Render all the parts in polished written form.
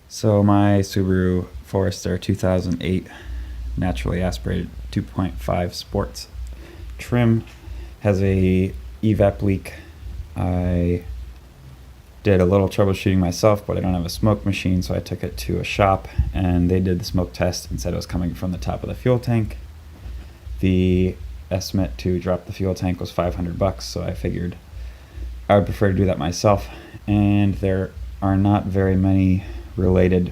So my Subaru Forester 2008 naturally aspirated 2.5 Sports trim has a evap leak. I did a little troubleshooting myself, but I don't have a smoke machine, so I took it to a shop and they did the smoke test and said it was coming from the top of the fuel tank. The estimate to drop the fuel tank was $500, so I figured I would prefer to do that myself, and there are not very many related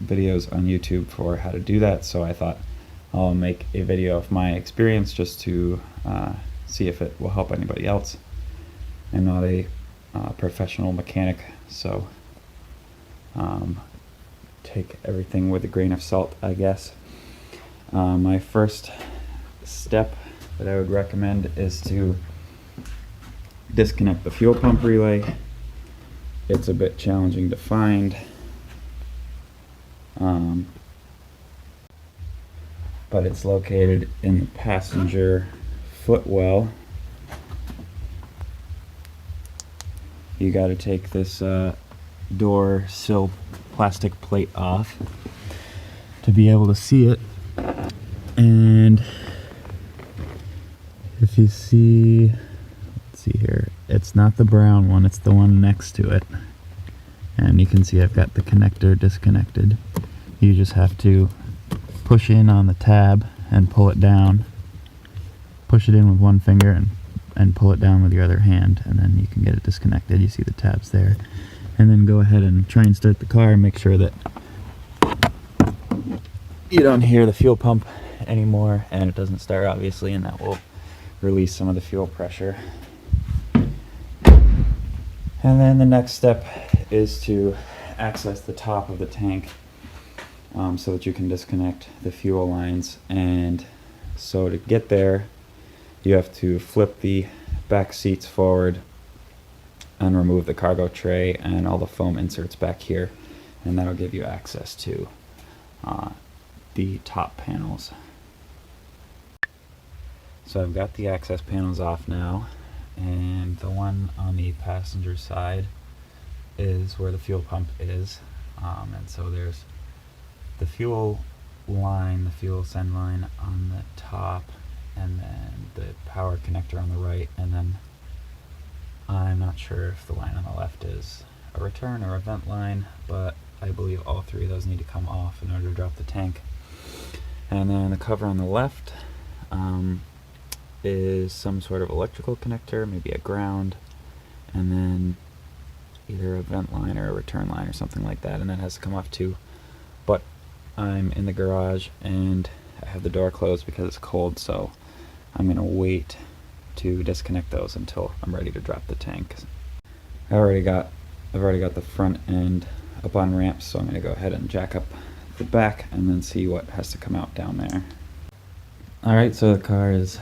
videos on YouTube for how to do that, so I thought I'll make a video of my experience just to see if it will help anybody else. I'm not a professional mechanic, so take everything with a grain of salt, I guess. My first step that I would recommend is to disconnect the fuel pump relay. It's a bit challenging to find, but it's located in the passenger footwell. You got to take this door sill plastic plate off to be able to see it, and if you see, let's see here, it's not the brown one, it's the one next to it, and you can see I've got the connector disconnected. You just have to push in on the tab and pull it down, push it in with one finger and pull it down with your other hand, and then you can get it disconnected. You see the tabs there, and then go ahead and try and start the car and make sure that you don't hear the fuel pump anymore and it doesn't start, obviously, and that will release some of the fuel pressure. And then the next step is to access the top of the tank so that you can disconnect the fuel lines. And so to get there, you have to flip the back seats forward and remove the cargo tray and all the foam inserts back here, and that'll give you access to the top panels. So I've got the access panels off now, and the one on the passenger side is where the fuel pump is, and so there's the fuel line, the fuel send line on the top, and then the power connector on the right, and then I'm not sure if the line on the left is a return or a vent line, but I believe all three of those need to come off in order to drop the tank. And then the cover on the left is some sort of electrical connector, maybe a ground, and then either a vent line or a return line or something like that, and that has to come off too. But I'm in the garage and I have the door closed because it's cold, so I'm going to wait to disconnect those until I'm ready to drop the tank. I've already got the front end up on ramps, so I'm going to go ahead and jack up the back and then see what has to come out down there. Alright, so the car is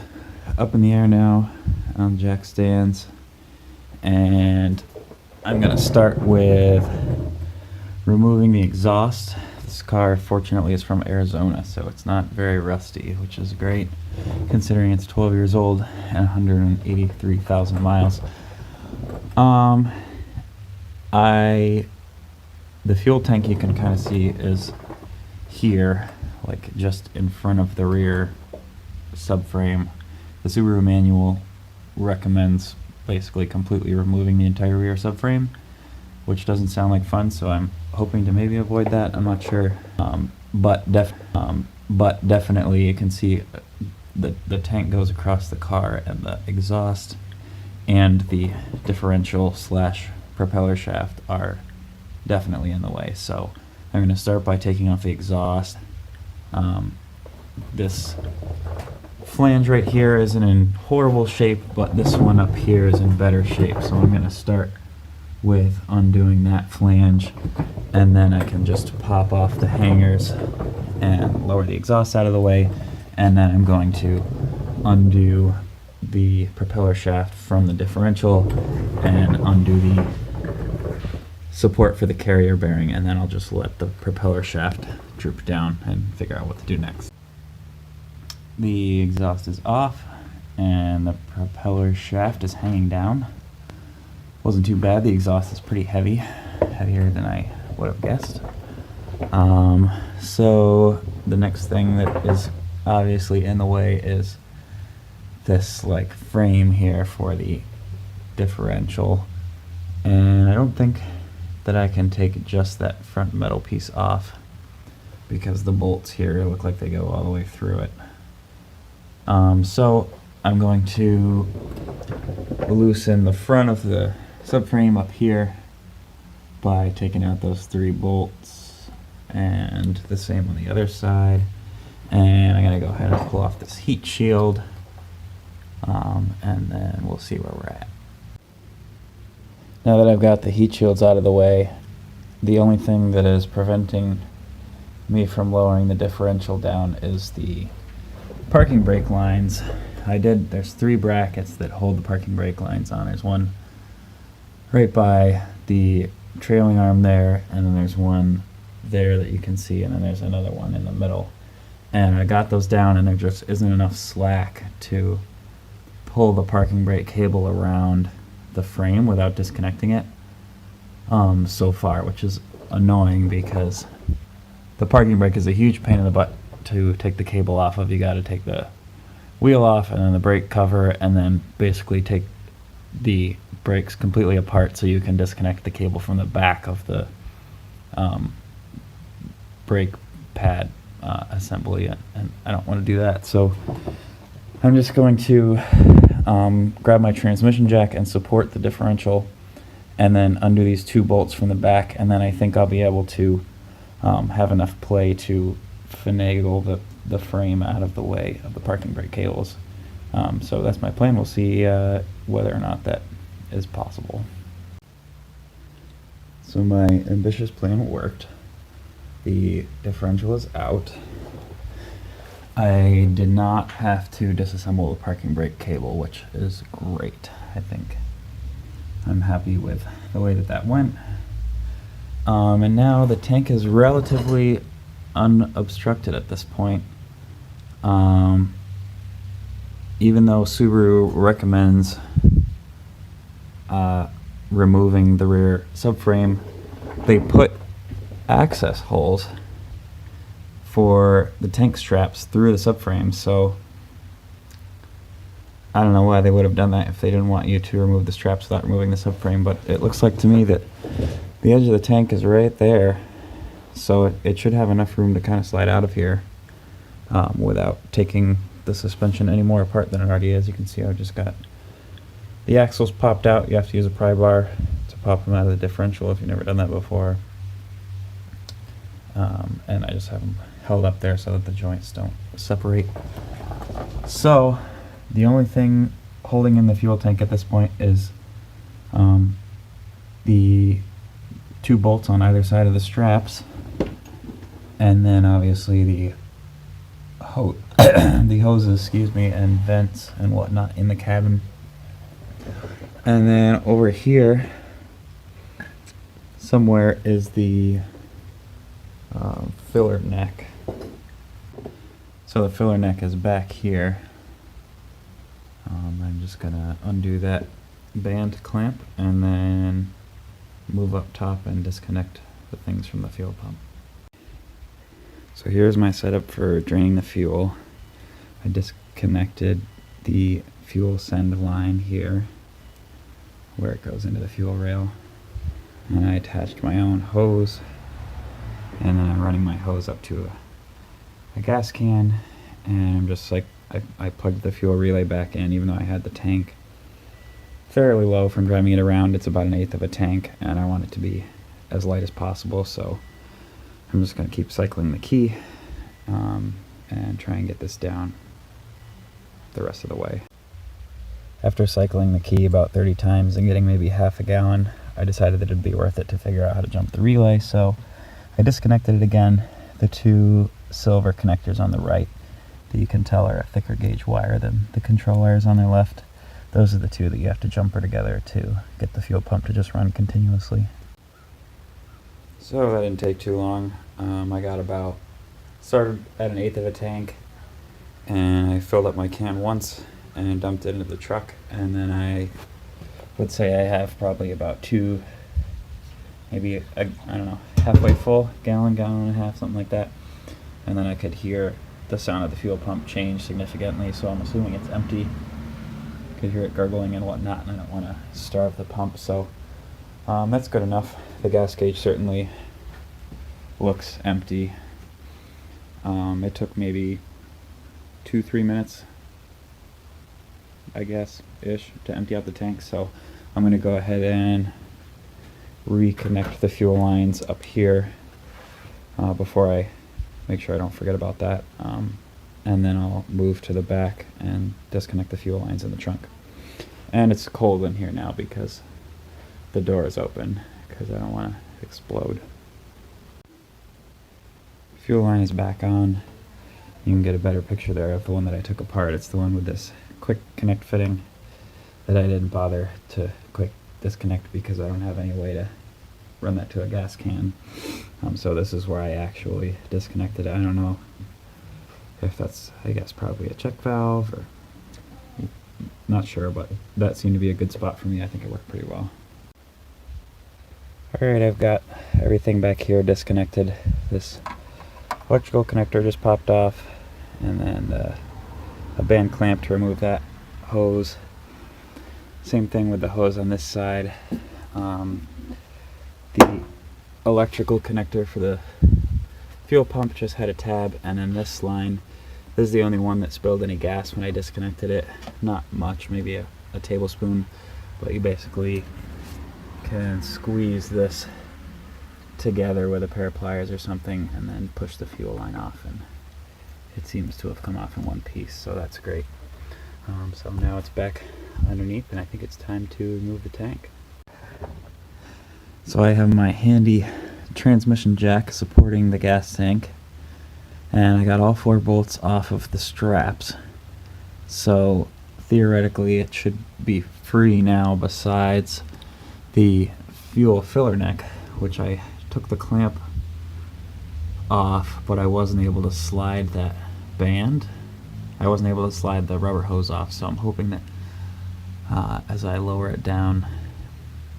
up in the air now on jack stands, and I'm going to start with removing the exhaust. This car, fortunately, is from Arizona, so it's not very rusty, which is great considering it's 12 years old and 183,000 miles. The fuel tank, you can kind of see, is here, like just in front of the rear subframe. The Subaru manual recommends basically completely removing the entire rear subframe, which doesn't sound like fun, so I'm hoping to maybe avoid that. I'm not sure, but definitely you can see the tank goes across the car, and the exhaust and the differential / propeller shaft are definitely in the way. So I'm going to start by taking off the exhaust. This flange right here isn't in horrible shape, but this one up here is in better shape, so I'm going to start with undoing that flange, and then I can just pop off the hangers and lower the exhaust out of the way, and then I'm going to undo the propeller shaft from the differential and undo the support for the carrier bearing, and then I'll just let the propeller shaft droop down and figure out what to do next. The exhaust is off and the propeller shaft is hanging down. Wasn't too bad. The exhaust is pretty heavy, heavier than I would have guessed. So the next thing that is obviously in the way is this like frame here for the differential, and I don't think that I can take just that front metal piece off because the bolts here look like they go all the way through it. So I'm going to loosen the front of the subframe up here by taking out those 3 bolts, and the same on the other side. And I'm going to go ahead and pull off this heat shield, and then we'll see where we're at. Now that I've got the heat shields out of the way, the only thing that is preventing me from lowering the differential down is the parking brake lines. There's 3 brackets that hold the parking brake lines on. There's one right by the trailing arm there, and then there's one there that you can see, and then there's another one in the middle. And I got those down, and there just isn't enough slack to pull the parking brake cable around the frame without disconnecting it so far, which is annoying because the parking brake is a huge pain in the butt to take the cable off of. You got to take the wheel off and then the brake cover, and then basically take the brakes completely apart so you can disconnect the cable from the back of the brake pad assembly, and I don't want to do that. So I'm just going to grab my transmission jack and support the differential, and then undo these 2 bolts from the back, and then I think I'll be able to have enough play to finagle the frame out of the way of the parking brake cables. So that's my plan. We'll see whether or not that is possible. So my ambitious plan worked. The differential is out. I did not have to disassemble the parking brake cable, which is great. I think I'm happy with the way that went. And now the tank is relatively unobstructed at this point. Even though Subaru recommends removing the rear subframe, they put access holes for the tank straps through the subframe, so I don't know why they would have done that if they didn't want you to remove the straps without removing the subframe, but it looks like to me that the edge of the tank is right there, so it should have enough room to kind of slide out of here without taking the suspension any more apart than it already is. You can see I've just got the axles popped out. You have to use a pry bar to pop them out of the differential if you've never done that before. And I just have them held up there so that the joints don't separate. So the only thing holding in the fuel tank at this point is the 2 bolts on either side of the straps, and then obviously the hoses, excuse me, and vents and whatnot in the cabin. And then over here somewhere is the filler neck. So the filler neck is back here. I'm just gonna undo that band clamp and then move up top and disconnect the things from the fuel pump. So here's my setup for draining the fuel. I disconnected the fuel send line here where it goes into the fuel rail, and I attached my own hose, and then I'm running my hose up to a gas can, and I'm just like, I plugged the fuel relay back in, even though I had the tank fairly low from driving it around. It's about 1/8 of a tank, and I want it to be as light as possible, so I'm just going to keep cycling the key and try and get this down the rest of the way. After cycling the key about 30 times and getting maybe half a gallon, I decided that it'd be worth it to figure out how to jump the relay, so I disconnected it again. The 2 silver connectors on the right that you can tell are a thicker gauge wire than the control wires on their left. Those are the 2 that you have to jumper together to get the fuel pump to just run continuously. So that didn't take too long. I got started at 1/8 of a tank, and I filled up my can once and dumped it into the truck, and then I would say I have probably about 2 maybe I don't know, halfway full, gallon and a half, something like that. And then I could hear the sound of the fuel pump change significantly, so I'm assuming it's empty. Could hear it gurgling and whatnot, and I don't want to starve the pump, so that's good enough. The gas gauge certainly looks empty. It took maybe 2-3 minutes, I guess, ish, to empty out the tank, so I'm going to go ahead and reconnect the fuel lines up here before I make sure I don't forget about that. And then I'll move to the back and disconnect the fuel lines in the trunk. And it's cold in here now because the door is open, because I don't want to explode. Fuel line is back on. You can get a better picture there of the one that I took apart. It's the one with this quick connect fitting that I didn't bother to quick disconnect because I don't have any way to run that to a gas can. So this is where I actually disconnected it. I don't know if that's, I guess, probably a check valve, or not sure, but that seemed to be a good spot for me. I think it worked pretty well. Alright, I've got everything back here disconnected. This electrical connector just popped off, and then a band clamp to remove that hose. Same thing with the hose on this side. The electrical connector for the fuel pump just had a tab, and then this line, this is the only one that spilled any gas when I disconnected it. Not much, maybe a tablespoon, but you basically can squeeze this together with a pair of pliers or something and then push the fuel line off, and it seems to have come off in one piece, so that's great. So now it's back underneath, and I think it's time to remove the tank. So I have my handy transmission jack supporting the gas tank, and I got all 4 bolts off of the straps, so theoretically it should be free now, besides the fuel filler neck, which I took the clamp off, but I wasn't able to slide that band. I wasn't able to slide the rubber hose off, so I'm hoping that as I lower it down,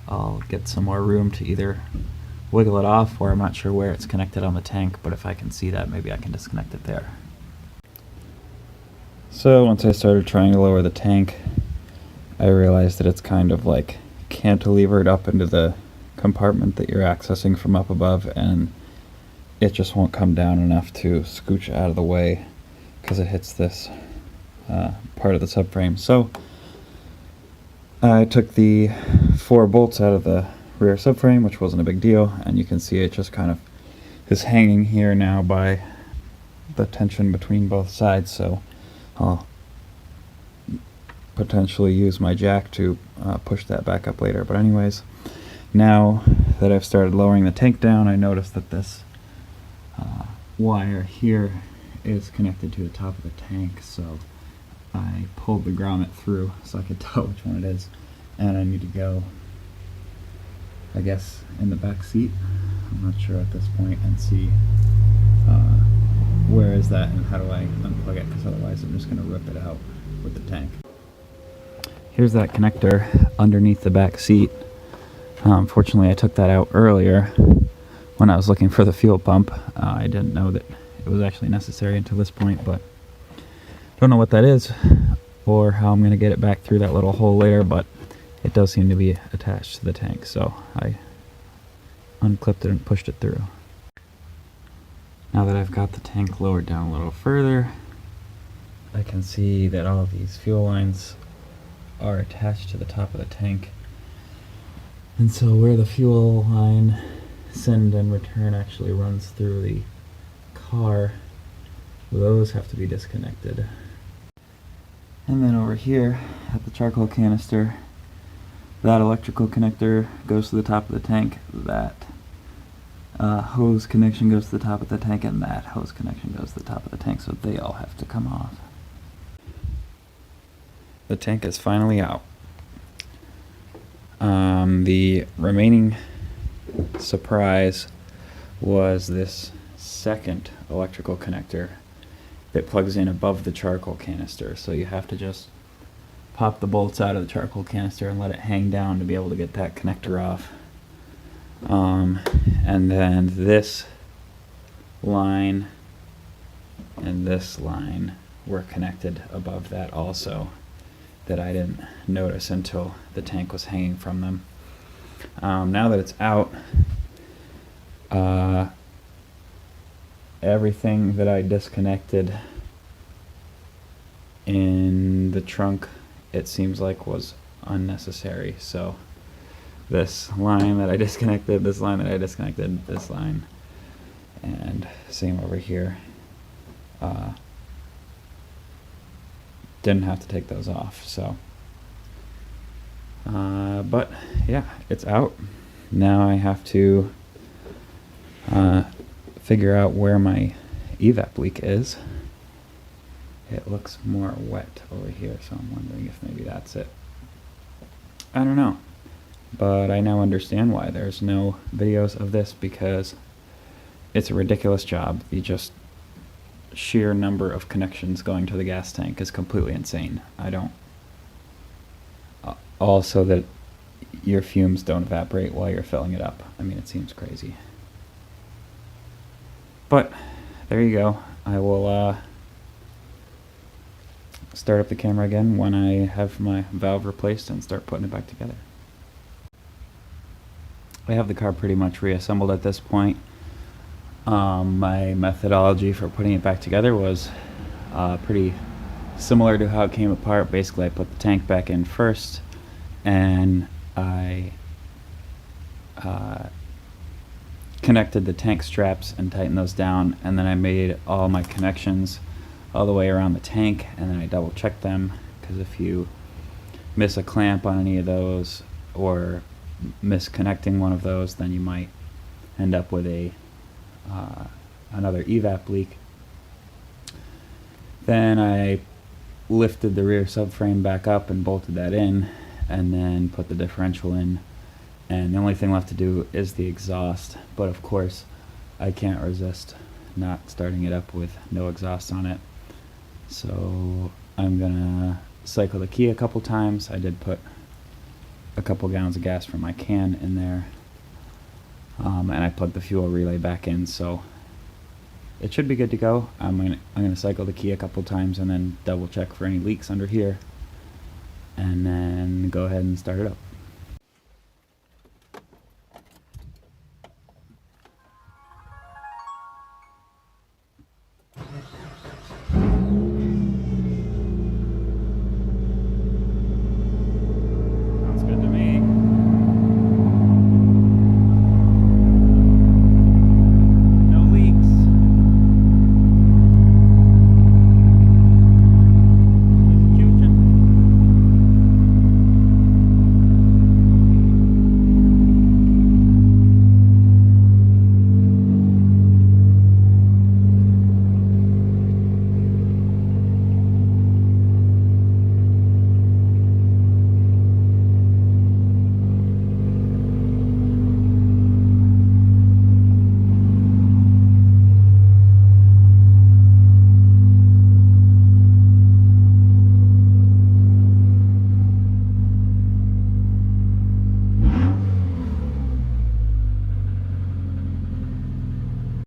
I'll get some more room to either wiggle it off, or I'm not sure where it's connected on the tank, but if I can see that, maybe I can disconnect it there. So once I started trying to lower the tank, I realized that it's kind of like cantilevered up into the compartment that you're accessing from up above, and it just won't come down enough to scooch out of the way because it hits this part of the subframe. So I took the 4 bolts out of the rear subframe, which wasn't a big deal, and you can see it just kind of is hanging here now by the tension between both sides, so I'll potentially use my jack to push that back up later. But anyways, now that I've started lowering the tank down, I noticed that this wire here is connected to the top of the tank, so I pulled the grommet through so I could tell which one it is, and I need to go, I guess, in the back seat, I'm not sure at this point, and see where is that and how do I unplug it, because otherwise I'm just going to rip it out with the tank. Here's that connector underneath the back seat. Fortunately I took that out earlier when I was looking for the fuel pump. I didn't know that it was actually necessary until this point, but don't know what that is or how I'm going to get it back through that little hole later, but it does seem to be attached to the tank, so I unclipped it and pushed it through. Now that I've got the tank lowered down a little further, I can see that all of these fuel lines are attached to the top of the tank, and so where the fuel line send and return actually runs through the car, those have to be disconnected. And then over here at the charcoal canister, that electrical connector goes to the top of the tank, that hose connection goes to the top of the tank, and that hose connection goes to the top of the tank, so they all have to come off. The tank is finally out. The remaining surprise was this second electrical connector that plugs in above the charcoal canister, so you have to just pop the bolts out of the charcoal canister and let it hang down to be able to get that connector off. And then this line and this line were connected above that also, that I didn't notice until the tank was hanging from them. Now that it's out, everything that I disconnected in the trunk, it seems like, was unnecessary. So this line that I disconnected, this line that I disconnected, this line, and same over here, didn't have to take those off. So but yeah, it's out. Now I have to figure out where my evap leak is. It looks more wet over here, so I'm wondering if maybe that's it. I don't know, but I now understand why there's no videos of this, because it's a ridiculous job. The just sheer number of connections going to the gas tank is completely insane. I don't also that your fumes don't evaporate while you're filling it up. I mean, it seems crazy. But there you go. I will start up the camera again when I have my valve replaced and start putting it back together. I have the car pretty much reassembled at this point. My methodology for putting it back together was pretty similar to how it came apart. Basically, I put the tank back in first, and I connected the tank straps and tightened those down, and then I made all my connections all the way around the tank, and then I double checked them, because if you miss a clamp on any of those or misconnecting one of those, then you might end up with a another evap leak. Then I lifted the rear subframe back up and bolted that in, and then put the differential in, and the only thing left to do is the exhaust. But of course I can't resist not starting it up with no exhaust on it, so I'm gonna cycle the key a couple times. I did put a couple gallons of gas from my can in there, and I plugged the fuel relay back in, so it should be good to go. I'm gonna cycle the key a couple times and then double check for any leaks under here, and then go ahead and start it up.